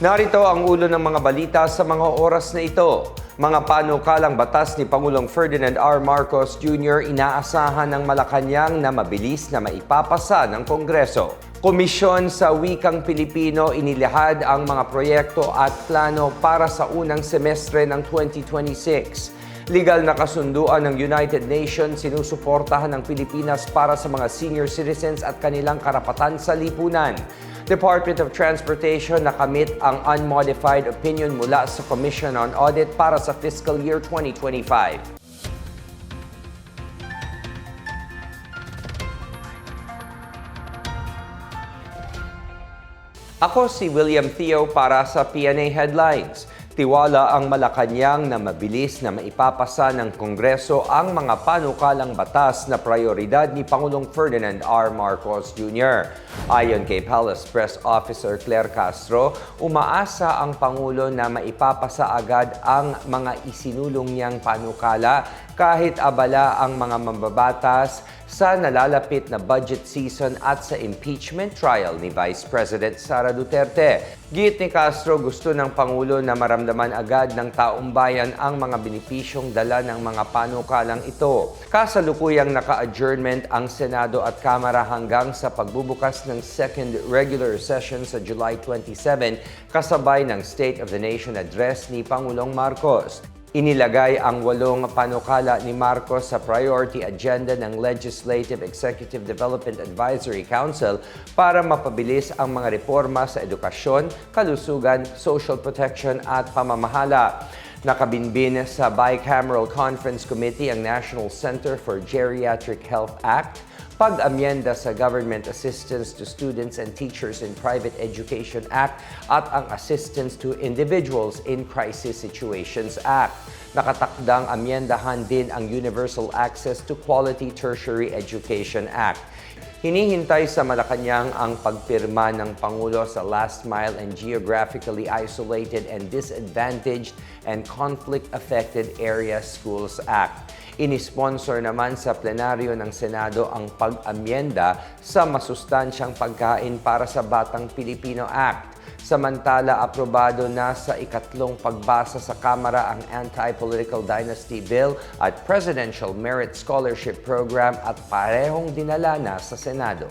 Narito ang ulo ng mga balita sa mga oras na ito. Mga panukalang batas ni Pangulong Ferdinand R. Marcos Jr. inaasahan ng Malacanang na mabilis na maipapasa ng Kongreso. Komisyon sa Wikang Pilipino inilahad ang mga proyekto at plano para sa unang semestre ng 2026. Legal na kasunduan ng United Nations sinusuportahan ng Pilipinas para sa mga senior citizens at kanilang karapatan sa lipunan. Department of Transportation nakamit ang unmodified opinion mula sa Commission on Audit para sa fiscal year 2025. Ako si William Theo para sa PNA Headlines. Tiwala ang Malacanang na mabilis na maipapasa ng Kongreso ang mga panukalang batas na prioridad ni Pangulong Ferdinand R. Marcos Jr. Ayon kay Palace Press Officer Claire Castro, umaasa ang Pangulo na maipapasa agad ang mga isinulong niyang panukala kahit abala ang mga mambabatas sa nalalapit na budget season at sa impeachment trial ni Vice President Sara Duterte. Giit ni Castro, gusto ng Pangulo na maramdaman agad ng taong bayan ang mga benepisyong dala ng mga panukalang ito. Kasalukuyang naka-adjournment ang Senado at Kamara hanggang sa pagbubukas ng second regular session sa July 27 kasabay ng State of the Nation address ni Pangulong Marcos. Inilagay ang 8 panukala ni Marcos sa priority agenda ng Legislative Executive Development Advisory Council para mapabilis ang mga reforma sa edukasyon, kalusugan, social protection at pamamahala. Nakabinbin sa Bicameral Conference Committee ang National Center for Geriatric Health Act, pag-amyenda sa Government Assistance to Students and Teachers in Private Education Act at ang Assistance to Individuals in Crisis Situations Act. Nakatakdang amyendahan din ang Universal Access to Quality Tertiary Education Act. Hinihintay sa Malacanang ang pagpirma ng Pangulo sa Last Mile and Geographically Isolated and Disadvantaged and Conflict-Affected Area Schools Act. Inisponsor naman sa plenaryo ng Senado ang pag-amyenda sa Masustansyang Pagkain para sa Batang Pilipino Act. Samantala, aprobado na sa ikatlong pagbasa sa Kamara ang Anti-Political Dynasty Bill at Presidential Merit Scholarship Program at parehong dinala na sa Senado.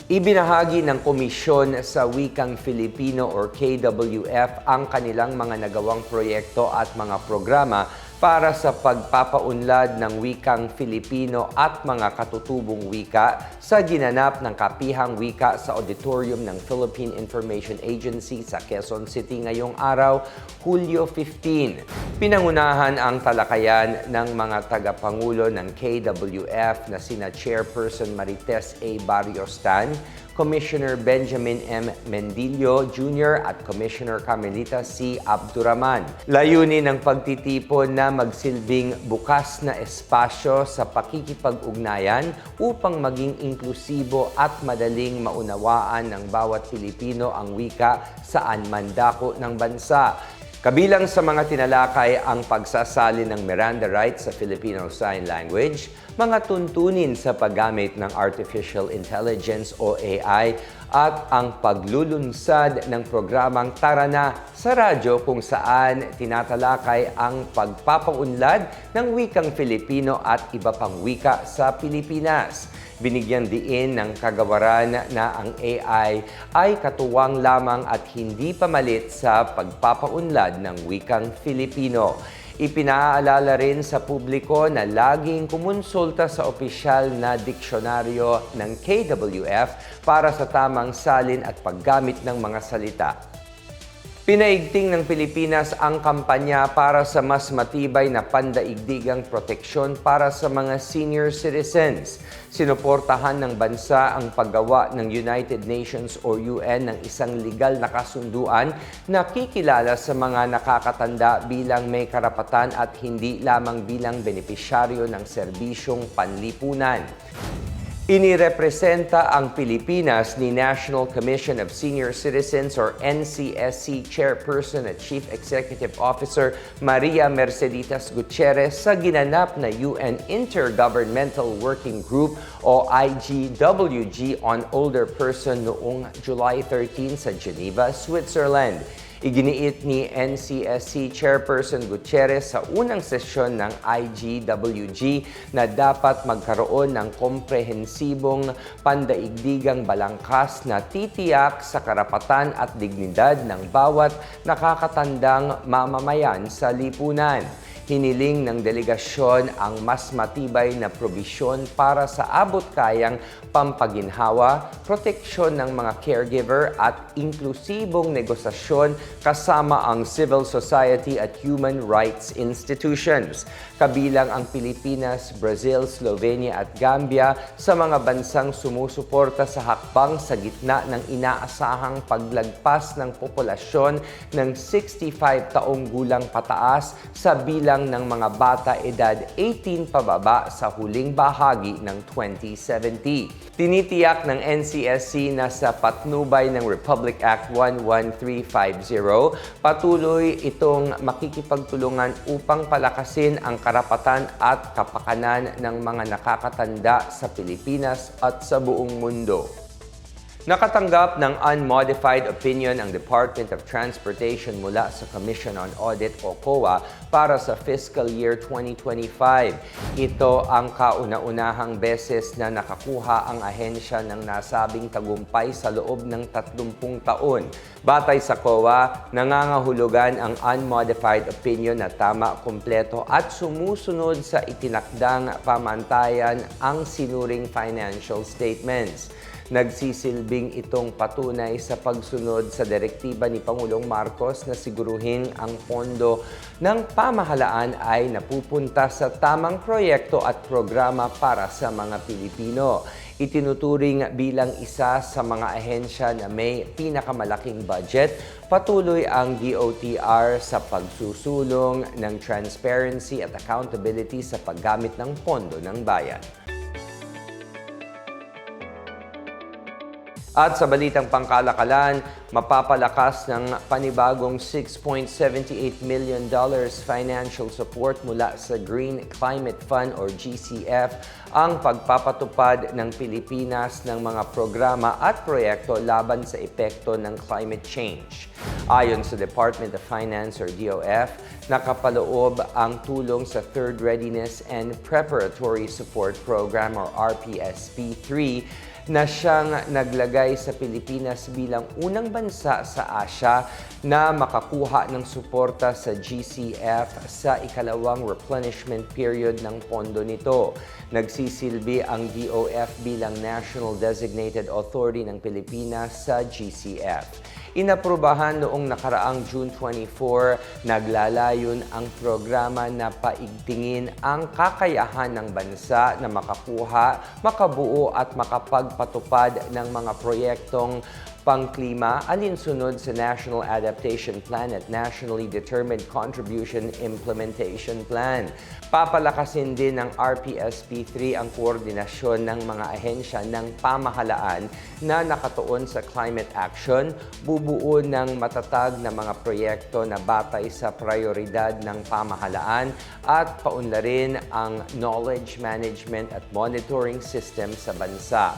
Ibinahagi ng Komisyon sa Wikang Filipino or KWF ang kanilang mga nagawang proyekto at mga programa para sa pagpapaunlad ng wikang Filipino at mga katutubong wika sa ginanap ng Kapihang Wika sa auditorium ng Philippine Information Agency sa Quezon City ngayong araw, Hulyo 15. Pinangunahan ang talakayan ng mga tagapangulo ng KWF na sina Chairperson Marites A. Barriostan, Commissioner Benjamin M. Mendillo Jr. at Commissioner Carmelita C. Abduraman. Layunin ng pagtitipon na magsilbing bukas na espasyo sa pakikipag-ugnayan upang maging inklusibo at madaling maunawaan ng bawat Pilipino ang wika saan man dako ng bansa. Kabilang sa mga tinalakay ang pagsasalin ng Miranda rights sa Filipino Sign Language, mga tuntunin sa paggamit ng Artificial Intelligence o AI at ang paglulunsad ng programang Tara Na sa radyo kung saan tinatalakay ang pagpapaunlad ng wikang Filipino at iba pang wika sa Pilipinas. Binigyan diin ng kagawaran na ang AI ay katuwang lamang at hindi pamalit sa pagpapaunlad ng wikang Filipino. Ipinaalala rin sa publiko na laging kumonsulta sa opisyal na diksyonaryo ng KWF para sa tamang salin at paggamit ng mga salita. Pinaigting ng Pilipinas ang kampanya para sa mas matibay na pandaigdigang proteksyon para sa mga senior citizens. Sinuportahan ng bansa ang paggawa ng United Nations o UN ng isang legal na kasunduan na kikilala sa mga nakakatanda bilang may karapatan at hindi lamang bilang benepisyaryo ng serbisyong panlipunan. Inirepresenta ang Pilipinas ni National Commission of Senior Citizens or NCSC Chairperson at Chief Executive Officer Maria Merceditas Gutierrez sa ginanap na UN Intergovernmental Working Group o IGWG on Older Person noong July 13 sa Geneva, Switzerland. Iginiit ni NCSC Chairperson Gutierrez sa unang sesyon ng IGWG na dapat magkaroon ng komprehensibong pandaigdigang balangkas na titiyak sa karapatan at dignidad ng bawat nakakatandang mamamayan sa lipunan. Hiniling ng delegasyon ang mas matibay na probisyon para sa abot-kayang pampaginhawa, proteksyon ng mga caregiver at inklusibong negosasyon kasama ang civil society at human rights institutions. Kabilang ang Pilipinas, Brazil, Slovenia at Gambia sa mga bansang sumusuporta sa hakbang sa gitna ng inaasahang paglagpas ng populasyon ng 65 taong gulang pataas sa bilang ng mga bata edad 18 pababa sa huling bahagi ng 2070. Tinitiyak ng NCSC na sa patnubay ng Republic Act 11350, patuloy itong makikipagtulungan upang palakasin ang karapatan at kapakanan ng mga nakakatanda sa Pilipinas at sa buong mundo. Nakatanggap ng unmodified opinion ang Department of Transportation mula sa Commission on Audit o COA para sa fiscal year 2025. Ito ang kauna-unahang beses na nakakuha ang ahensya ng nasabing tagumpay sa loob ng 30 taon. Batay sa COA, nangangahulugan ang unmodified opinion na tama, kumpleto at sumusunod sa itinakdang pamantayan ang sinuring financial statements. Nagsisilbing itong patunay sa pagsunod sa direktiba ni Pangulong Marcos na siguruhin ang pondo ng pamahalaan ay napupunta sa tamang proyekto at programa para sa mga Pilipino. Itinuturing bilang isa sa mga ahensya na may pinakamalaking budget, patuloy ang DOTR sa pagsusulong ng transparency at accountability sa paggamit ng pondo ng bayan. At sa balitang pangkalakalan, mapapalakas ng panibagong $6.78 million financial support mula sa Green Climate Fund or GCF ang pagpapatupad ng Pilipinas ng mga programa at proyekto laban sa epekto ng climate change. Ayon sa Department of Finance or DOF, nakapaloob ang tulong sa Third Readiness and Preparatory Support Program or RPSP-3 na siyang naglagay sa Pilipinas bilang unang bansa sa Asia na makakuha ng suporta sa GCF sa ikalawang replenishment period ng pondo nito. Nagsisilbi ang DOF bilang National Designated Authority ng Pilipinas sa GCF. Inaprubahan noong nakaraang June 24, naglalayon ang programa na paigtingin ang kakayahan ng bansa na makakuha, makabuo at makapagpatupad ng mga proyektong pangklima alinsunod sa National Adaptation Plan at Nationally Determined Contribution Implementation Plan. Papalakasin din ng RPSP-3 ang koordinasyon ng mga ahensya ng pamahalaan na nakatuon sa climate action, bubuo ng matatag na mga proyekto na batay sa prioridad ng pamahalaan at paunlarin ang knowledge management at monitoring system sa bansa.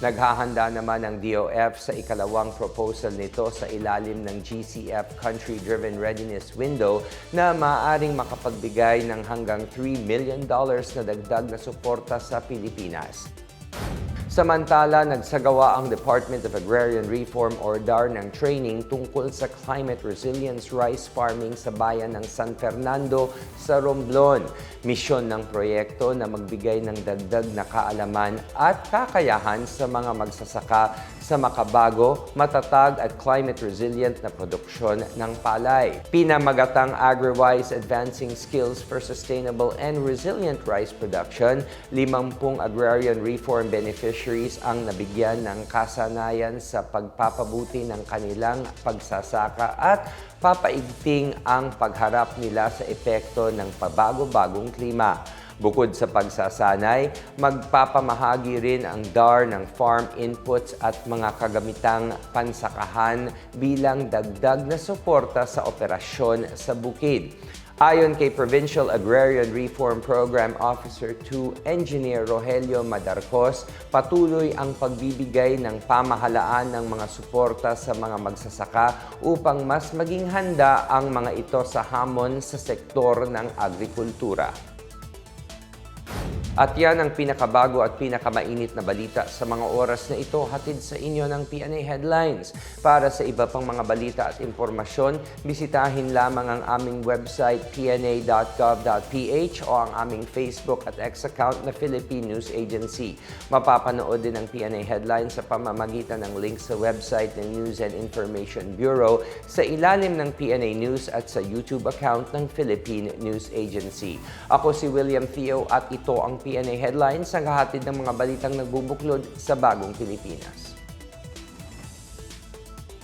Naghahanda naman ang DOF sa ikalawang proposal nito sa ilalim ng GCF Country-Driven Readiness Window na maaaring makapagbigay ng hanggang $3 million na dagdag na suporta sa Pilipinas. Samantala, nagsagawa ang Department of Agrarian Reform or DAR ng training tungkol sa climate resilience rice farming sa bayan ng San Fernando sa Romblon. Misyon ng proyekto na magbigay ng dagdag na kaalaman at kakayahan sa mga magsasaka sa makabago, matatag at climate resilient na produksyon ng palay. Pinamagatang AgriWise Advancing Skills for Sustainable and Resilient Rice Production, 50 agrarian reform beneficiaries ang nabigyan ng kasanayan sa pagpapabuti ng kanilang pagsasaka at papaigting ang pagharap nila sa epekto ng pabago-bagong klima. Bukod sa pagsasanay, magpapamahagi rin ang DAR ng farm inputs at mga kagamitang pansakahan bilang dagdag na suporta sa operasyon sa bukid. Ayon kay Provincial Agrarian Reform Program Officer 2 Engineer Rogelio Madarcos, patuloy ang pagbibigay ng pamahalaan ng mga suporta sa mga magsasaka upang mas maging handa ang mga ito sa hamon sa sektor ng agrikultura. At yan ang pinakabago at pinakamainit na balita sa mga oras na ito, hatid sa inyo ng PNA Headlines. Para sa iba pang mga balita at impormasyon, bisitahin lamang ang aming website pna.gov.ph o ang aming Facebook at X account na Philippine News Agency. Mapapanood din ang PNA Headlines sa pamamagitan ng link sa website ng News and Information Bureau, sa ilalim ng PNA News at sa YouTube account ng Philippine News Agency. Ako si William Theo at ito ang PNA Headlines, ang hahatid ng mga balitang nagbubuklod sa bagong Pilipinas.